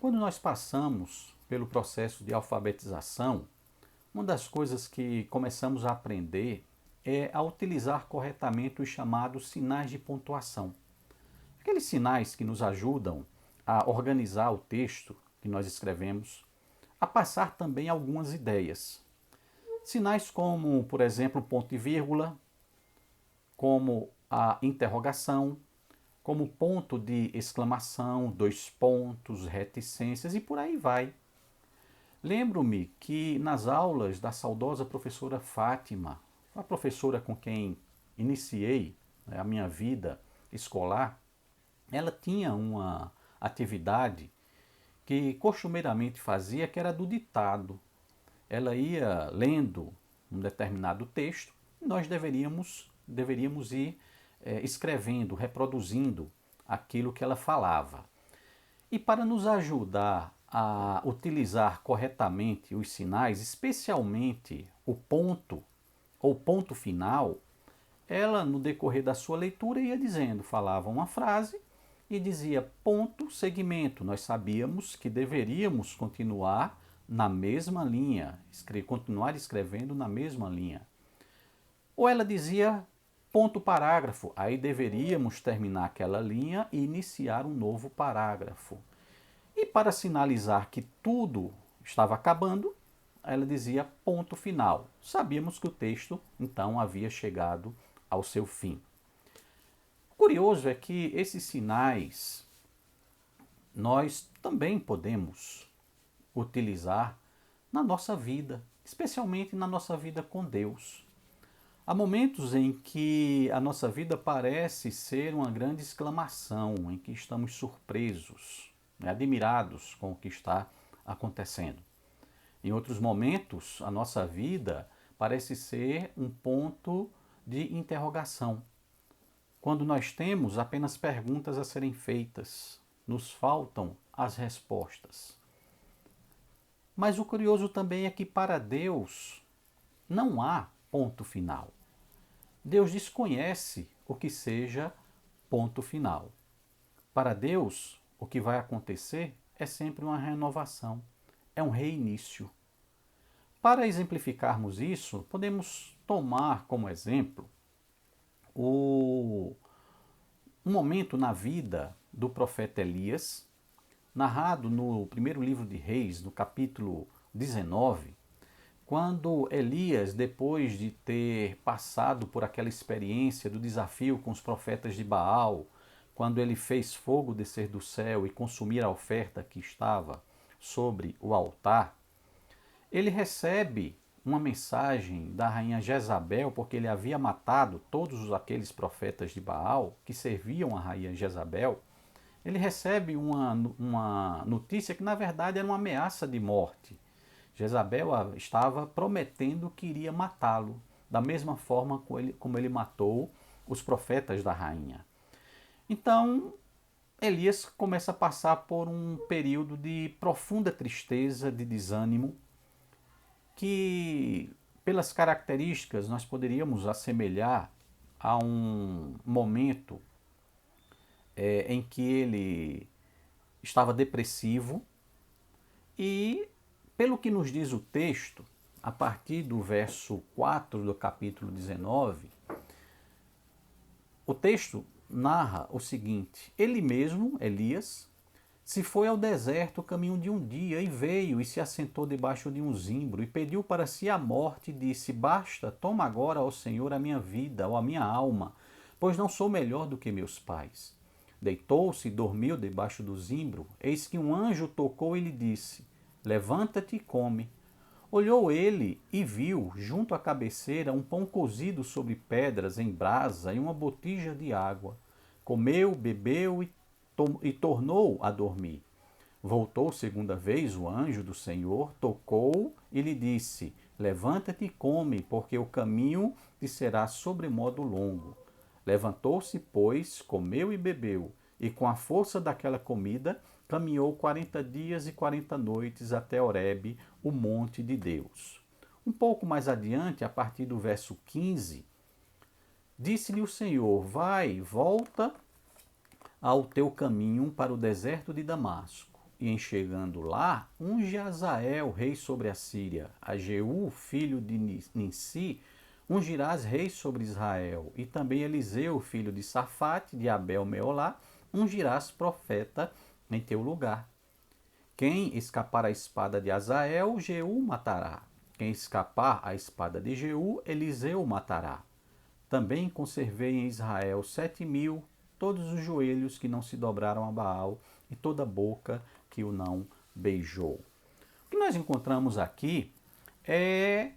Quando nós passamos pelo processo de alfabetização, uma das coisas que começamos a aprender é a utilizar corretamente os chamados sinais de pontuação. Aqueles sinais que nos ajudam a organizar o texto que nós escrevemos, a passar também algumas ideias. Sinais como, por exemplo, ponto e vírgula, como a interrogação, como ponto de exclamação, dois pontos, reticências e por aí vai. Lembro-me que nas aulas da saudosa professora Fátima, a professora com quem iniciei, né, a minha vida escolar, ela tinha uma atividade que costumeiramente fazia, que era do ditado. Ela ia lendo um determinado texto e nós deveríamos ir escrevendo, reproduzindo aquilo que ela falava. E para nos ajudar a utilizar corretamente os sinais, especialmente o ponto ou ponto final, ela, no decorrer da sua leitura, ia dizendo, falava uma frase e dizia ponto, segmento. Nós sabíamos que deveríamos continuar na mesma linha, continuar escrevendo na mesma linha. Ou ela dizia ponto parágrafo, aí deveríamos terminar aquela linha e iniciar um novo parágrafo. E para sinalizar que tudo estava acabando, ela dizia ponto final. Sabíamos que o texto então havia chegado ao seu fim. O curioso é que esses sinais nós também podemos utilizar na nossa vida, especialmente na nossa vida com Deus. Há momentos em que a nossa vida parece ser uma grande exclamação, em que estamos surpresos, admirados com o que está acontecendo. Em outros momentos, a nossa vida parece ser um ponto de interrogação, quando nós temos apenas perguntas a serem feitas, nos faltam as respostas. Mas o curioso também é que para Deus não há ponto final. Deus desconhece o que seja ponto final. Para Deus, o que vai acontecer é sempre uma renovação, é um reinício. Para exemplificarmos isso, podemos tomar como exemplo um momento na vida do profeta Elias, narrado no primeiro livro de Reis, no capítulo 19, quando Elias, depois de ter passado por aquela experiência do desafio com os profetas de Baal, quando ele fez fogo descer do céu e consumir a oferta que estava sobre o altar, ele recebe uma mensagem da rainha Jezabel, porque ele havia matado todos aqueles profetas de Baal que serviam a rainha Jezabel. Ele recebe uma notícia que na verdade era uma ameaça de morte. Jezabel estava prometendo que iria matá-lo, da mesma forma como ele matou os profetas da rainha. Então, Elias começa a passar por um período de profunda tristeza, de desânimo, que pelas características nós poderíamos assemelhar a um momento em que ele estava depressivo e, pelo que nos diz o texto, a partir do verso 4 do capítulo 19, o texto narra o seguinte: ele mesmo, Elias, se foi ao deserto o caminho de um dia e veio e se assentou debaixo de um zimbro e pediu para si a morte e disse: basta, toma agora, ó Senhor, a minha vida ou a minha alma, pois não sou melhor do que meus pais. Deitou-se e dormiu debaixo do zimbro. Eis que um anjo tocou e lhe disse: levanta-te e come. Olhou ele e viu, junto à cabeceira, um pão cozido sobre pedras em brasa e uma botija de água. Comeu, bebeu e tornou a dormir. Voltou segunda vez o anjo do Senhor, tocou e lhe disse: levanta-te e come, porque o caminho te será sobremodo longo. Levantou-se, pois, comeu e bebeu, e com a força daquela comida caminhou 40 dias e 40 noites até Horebe, o monte de Deus. Um pouco mais adiante, a partir do verso 15, disse-lhe o Senhor: vai, volta ao teu caminho para o deserto de Damasco, e em chegando lá, unge Azael, rei sobre a Síria, a Jeú, filho de Ninsi, ungirás rei sobre Israel, e também Eliseu, filho de Safate, de Abel Meolá, ungirás profeta em teu lugar. Quem escapar à espada de Azael, Jeú matará. Quem escapar à espada de Jeú, Eliseu matará. Também conservei em Israel 7.000, todos os joelhos que não se dobraram a Baal e toda boca que o não beijou. O que nós encontramos aqui é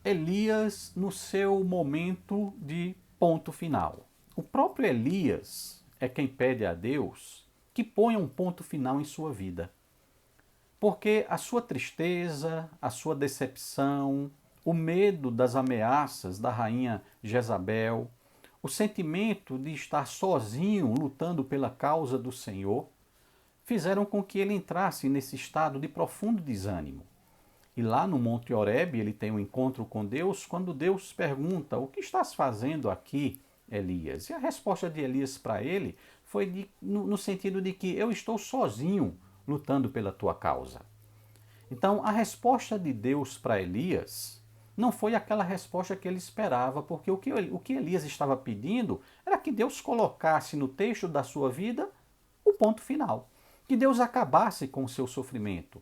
Elias no seu momento de ponto final. O próprio Elias é quem pede a Deus que ponha um ponto final em sua vida. Porque a sua tristeza, a sua decepção, o medo das ameaças da rainha Jezabel, o sentimento de estar sozinho lutando pela causa do Senhor, fizeram com que ele entrasse nesse estado de profundo desânimo. E lá no Monte Horebe ele tem um encontro com Deus, quando Deus pergunta: o que estás fazendo aqui, Elias? E a resposta de Elias para ele foi no sentido de que eu estou sozinho lutando pela tua causa. Então a resposta de Deus para Elias não foi aquela resposta que ele esperava, porque o que Elias estava pedindo era que Deus colocasse no texto da sua vida o ponto final. Que Deus acabasse com o seu sofrimento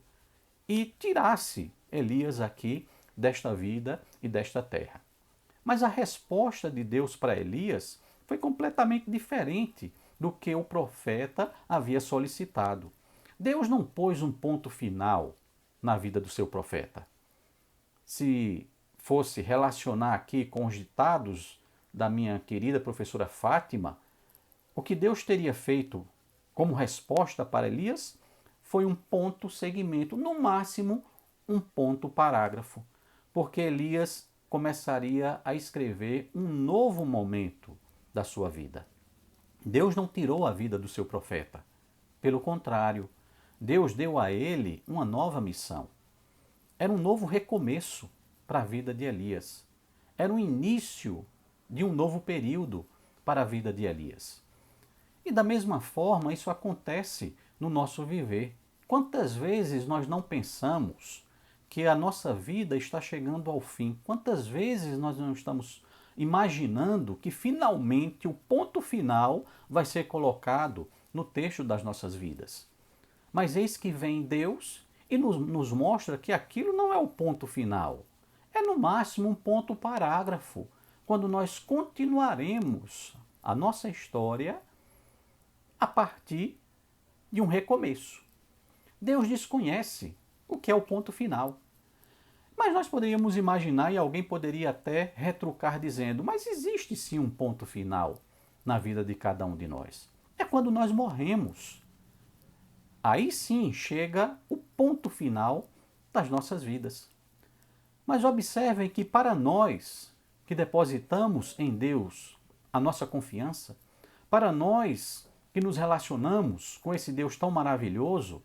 e tirasse Elias aqui desta vida e desta terra. Mas a resposta de Deus para Elias foi completamente diferente do que o profeta havia solicitado. Deus não pôs um ponto final na vida do seu profeta. Se fosse relacionar aqui com os ditados da minha querida professora Fátima, o que Deus teria feito como resposta para Elias foi um ponto segmento, no máximo um ponto parágrafo, porque Elias começaria a escrever um novo momento da sua vida. Deus não tirou a vida do seu profeta. Pelo contrário, Deus deu a ele uma nova missão. Era um novo recomeço para a vida de Elias. Era o início de um novo período para a vida de Elias. E da mesma forma, isso acontece no nosso viver. Quantas vezes nós não pensamos que a nossa vida está chegando ao fim? Quantas vezes nós não estamos imaginando que finalmente o ponto final vai ser colocado no texto das nossas vidas? Mas eis que vem Deus e nos mostra que aquilo não é o ponto final. É no máximo um ponto parágrafo, quando nós continuaremos a nossa história a partir de um recomeço. Deus desconhece o que é o ponto final. Mas nós poderíamos imaginar, e alguém poderia até retrucar dizendo: mas existe sim um ponto final na vida de cada um de nós. É quando nós morremos. Aí sim chega o ponto final das nossas vidas. Mas observem que para nós que depositamos em Deus a nossa confiança, para nós que nos relacionamos com esse Deus tão maravilhoso,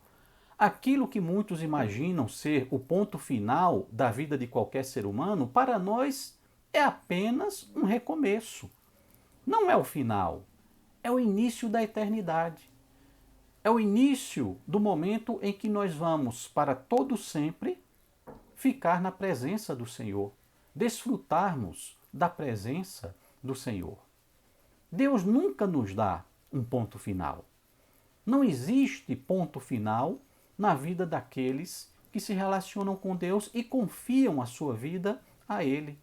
aquilo que muitos imaginam ser o ponto final da vida de qualquer ser humano, para nós é apenas um recomeço. Não é o final, é o início da eternidade. É o início do momento em que nós vamos, para todo sempre, ficar na presença do Senhor, desfrutarmos da presença do Senhor. Deus nunca nos dá um ponto final. Não existe ponto final na vida daqueles que se relacionam com Deus e confiam a sua vida a Ele.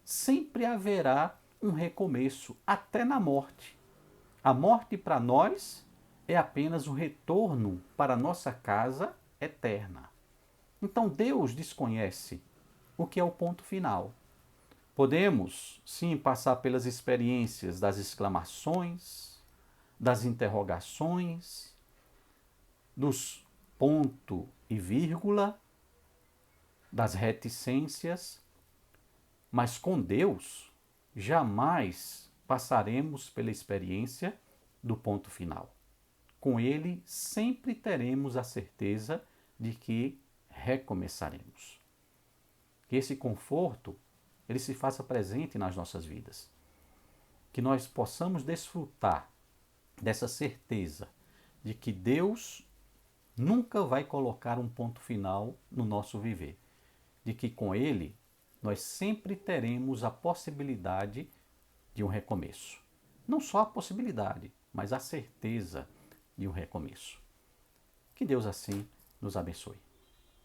Sempre haverá um recomeço, até na morte. A morte para nós é apenas o retorno para a nossa casa eterna. Então Deus desconhece o que é o ponto final. Podemos, sim, passar pelas experiências das exclamações, das interrogações, dos ponto e vírgula, das reticências, mas com Deus jamais passaremos pela experiência do ponto final. Com Ele sempre teremos a certeza de que recomeçaremos. Que esse conforto ele se faça presente nas nossas vidas. Que nós possamos desfrutar dessa certeza de que Deus nunca vai colocar um ponto final no nosso viver. De que com Ele nós sempre teremos a possibilidade de um recomeço. Não só a possibilidade, mas a certeza de um recomeço. Que Deus assim nos abençoe.